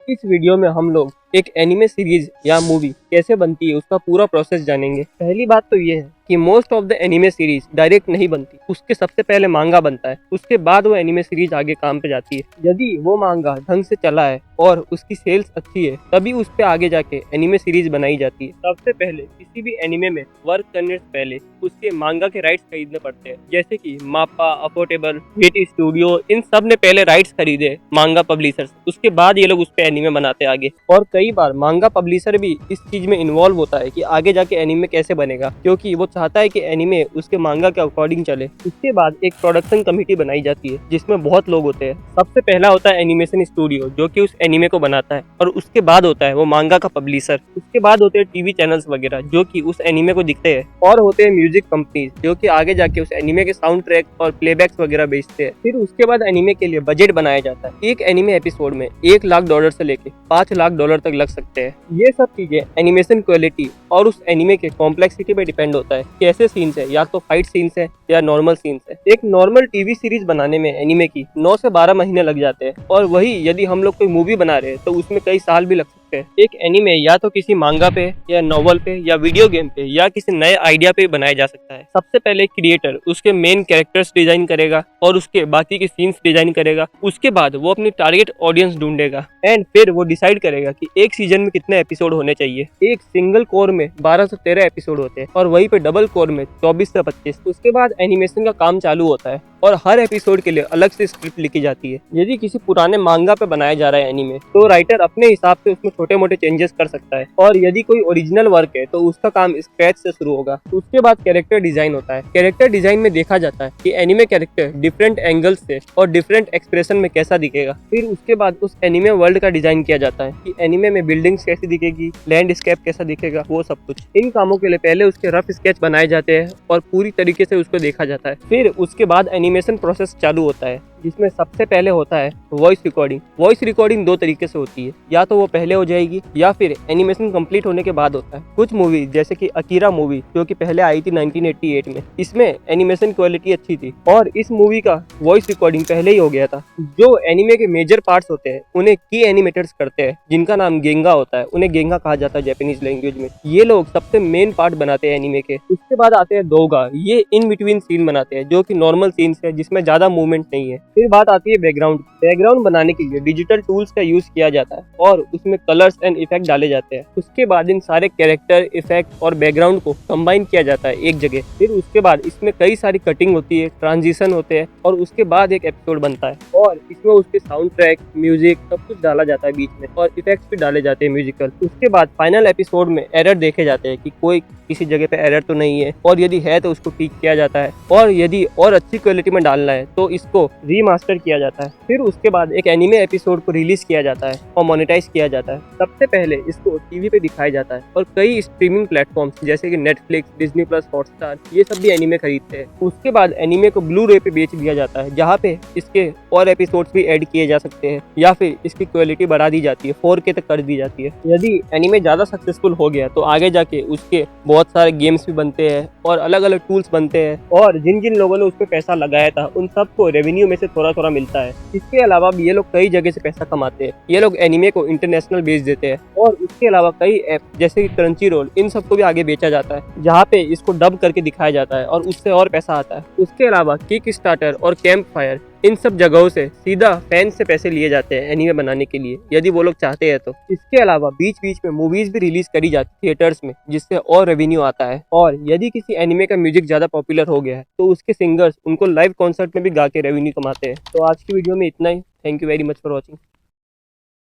इस वीडियो में हम लोग एक एनिमे सीरीज या मूवी कैसे बनती है उसका पूरा प्रोसेस जानेंगे। पहली बात तो ये है कि most of the anime series direct नहीं बनती, उसके सबसे पहले मांगा बनता है, उसके बाद वो एनिमे सीरीज आगे काम पे जाती है। यदि वो मांगा ढंग से चला है और उसकी सेल्स अच्छी है तभी उस पे आगे जाके एनिमे सीरीज बनाई जाती है। सबसे पहले किसी भी एनिमे में वर्क करने से पहले उसके मांगा के राइट्स खरीदने पड़ते हैं, जैसे कि माप्पा, अफोर्डेबल, हिट स्टूडियो, इन सब ने पहले राइट्स खरीदे मांगा पब्लिशर से, उसके बाद ये लोग उस पे एनिमे बनाते हैं आगे। और कई बार मांगा पब्लिशर भी इस चीज में इन्वॉल्व होता है कि आगे जाके एनिमे कैसे बनेगा, क्योंकि वो चाहता है कि एनिमे उसके मांगा के अकॉर्डिंग चले। उसके बाद एक प्रोडक्शन कमेटी बनाई जाती है जिसमें बहुत लोग होते हैं। सबसे पहला होता है एनिमेशन स्टूडियो जो कि उस एनिमे को बनाता है, और उसके बाद होता है वो मांगा का पब्लिशर। उसके बाद होते हैं टीवी चैनल्स वगैरह जो कि उस एनिमे को दिखते हैं, और होते हैं म्यूजिक कंपनीज जो कि आगे जाके उस एनिमे के साउंड ट्रैक और प्लेबैक्स वगैरह बेचते हैं। फिर उसके बाद एनिमे के लिए बजट बनाया जाता है। एक एनिमे एपिसोड में $1 लाख से लेके $5 लाख तक लग सकते हैं। ये सब चीजें एनिमेशन क्वालिटी और उस एनिमे के कॉम्प्लेक्सिटी पे डिपेंड होता है, कैसे सीन्स है, या तो फाइट सीन्स है या नॉर्मल सीन्स है। एक नॉर्मल टीवी सीरीज बनाने में एनिमे की 9 से 12 महीने लग जाते हैं, और वही यदि हम लोग कोई मूवी बना रहे हैं तो उसमें कई साल भी लग सकते हैं। एक एनिमे या तो किसी मांगा पे या नॉवल पे या वीडियो गेम पे या किसी नए आइडिया पे बनाया जा सकता है। सबसे पहले क्रिएटर उसके मेन कैरेक्टर्स डिजाइन करेगा और उसके बाकी के सीन्स डिजाइन करेगा। उसके बाद वो अपनी टारगेट ऑडियंस ढूंढेगा एंड फिर वो डिसाइड करेगा कि एक सीजन में कितने एपिसोड होने चाहिए। एक सिंगल कोर में 12 से 13 एपिसोड होते हैं और वहीं पे डबल कोर में 24 से 25। उसके बाद एनिमेशन का काम चालू होता है और हर एपिसोड के लिए अलग से स्क्रिप्ट लिखी जाती है। यदि किसी पुराने मांगा पे बनाया जा रहा है एनिमे तो राइटर अपने हिसाब से उसमें छोटे मोटे चेंजेस कर सकता है, और यदि कोई ओरिजिनल वर्क है तो उसका काम स्क्रैच से शुरू होगा। उसके बाद कैरेक्टर डिजाइन होता है। कैरेक्टर डिजाइन में देखा जाता है कि एनिमे कैरेक्टर डिफरेंट एंगल्स से और डिफरेंट एक्सप्रेशन में कैसा दिखेगा। फिर उसके बाद उस एनिमे वर्ल्ड का डिजाइन किया जाता है कि एनिमे में बिल्डिंग्स कैसी दिखेगी, लैंडस्केप कैसा दिखेगा, वो सब कुछ। इन कामों के लिए पहले उसके रफ स्केच बनाए जाते हैं और पूरी तरीके से उसको देखा जाता है। फिर उसके बाद एनिमेशन प्रोसेस चालू होता है, जिसमें सबसे पहले होता है वॉइस रिकॉर्डिंग। वॉइस रिकॉर्डिंग 2 तरीके से होती है, या तो वो पहले हो जाएगी या फिर एनिमेशन कंप्लीट होने के बाद होता है। कुछ मूवी जैसे कि अकीरा मूवी जो कि पहले आई थी 1988 में, इसमें एनिमेशन क्वालिटी अच्छी थी और इस मूवी का वॉइस रिकॉर्डिंग पहले ही हो गया था। जो एनिमे के मेजर पार्ट्स होते हैं उन्हें की एनिमेटर्स करते हैं, जिनका नाम गेंगा होता है। उन्हें गेंगा कहा जाता है जापानीज लैंग्वेज में। ये लोग सबसे मेन पार्ट बनाते हैं एनिमे के। उसके बाद आते हैं दोगा, ये इन बिटवीन सीन बनाते हैं जो कि नॉर्मल सीन्स है जिसमें ज्यादा मूवमेंट नहीं है। फिर बात आती है बैकग्राउंड। बैकग्राउंड बनाने के लिए डिजिटल टूल्स का यूज किया जाता है और उसमें कलर्स एंड इफेक्ट डाले जाते हैं। उसके बाद इन सारे कैरेक्टर, इफेक्ट और बैकग्राउंड को कंबाइन किया जाता है एक जगह। फिर उसके बाद इसमें कई सारी कटिंग होती है, ट्रांजिशन होते हैं, और उसके बाद एक एपिसोड बनता है। और इसमें उसके साउंड ट्रैक, म्यूजिक सब कुछ डाला जाता है बीच में, और इफेक्ट्स भी डाले जाते हैं म्यूजिकल। उसके बाद फाइनल एपिसोड में एरर देखे जाते हैं कि कोई किसी जगह पे एरर तो नहीं है, और यदि है तो उसको ठीक किया जाता है, और यदि और अच्छी क्वालिटी में डालना है तो इसको रीमास्टर किया जाता है। फिर उसके बाद एक एनिमे एपिसोड को रिलीज किया जाता है और मोनेटाइज किया जाता है। सबसे पहले इसको टीवी पे दिखाया जाता है, और कई स्ट्रीमिंग प्लेटफॉर्म्स जैसे कि नेटफ्लिक्स, डिज्नी प्लस, हॉटस्टार, ये सब भी एनिमे खरीदते हैं। उसके बाद एनिमे को ब्लू रे पे बेच दिया जाता है, जहाँ पे इसके और एपिसोड्स भी ऐड किए जा सकते हैं, या फिर इसकी क्वालिटी बढ़ा दी जाती है, 4K तक कर दी जाती है। यदि एनिमे ज्यादा सक्सेसफुल हो गया तो आगे जाके उसके बहुत सारे गेम्स भी बनते हैं और अलग अलग टूल्स बनते हैं, और जिन जिन लोगों ने उस पर पैसा लगाया था उन सबको रेवेन्यू में से थोड़ा थोड़ा मिलता है। इसके अलावा भी ये लोग कई जगह से पैसा कमाते हैं। ये लोग एनिमे को इंटरनेशनल बेच देते हैं, और उसके अलावा कई ऐप जैसे कि क्रंची रोल, इन सबको भी आगे बेचा जाता है, जहाँ पे इसको डब करके दिखाया जाता है और उससे और पैसा आता है। उसके अलावा किक स्टार्टर और कैंप फायर, इन सब जगहों से सीधा फैंस से पैसे लिए जाते हैं एनिमे बनाने के लिए, यदि वो लोग चाहते हैं तो। इसके अलावा बीच बीच में मूवीज भी रिलीज करी जाती है थिएटर्स में, जिससे और रेवेन्यू आता है। और यदि किसी एनिमे का म्यूजिक ज्यादा पॉपुलर हो गया है तो उसके सिंगर्स उनको लाइव कॉन्सर्ट में भी गा के रेवेन्यू कमाते हैं। तो आज की वीडियो में इतना ही। Thank you very much for watching.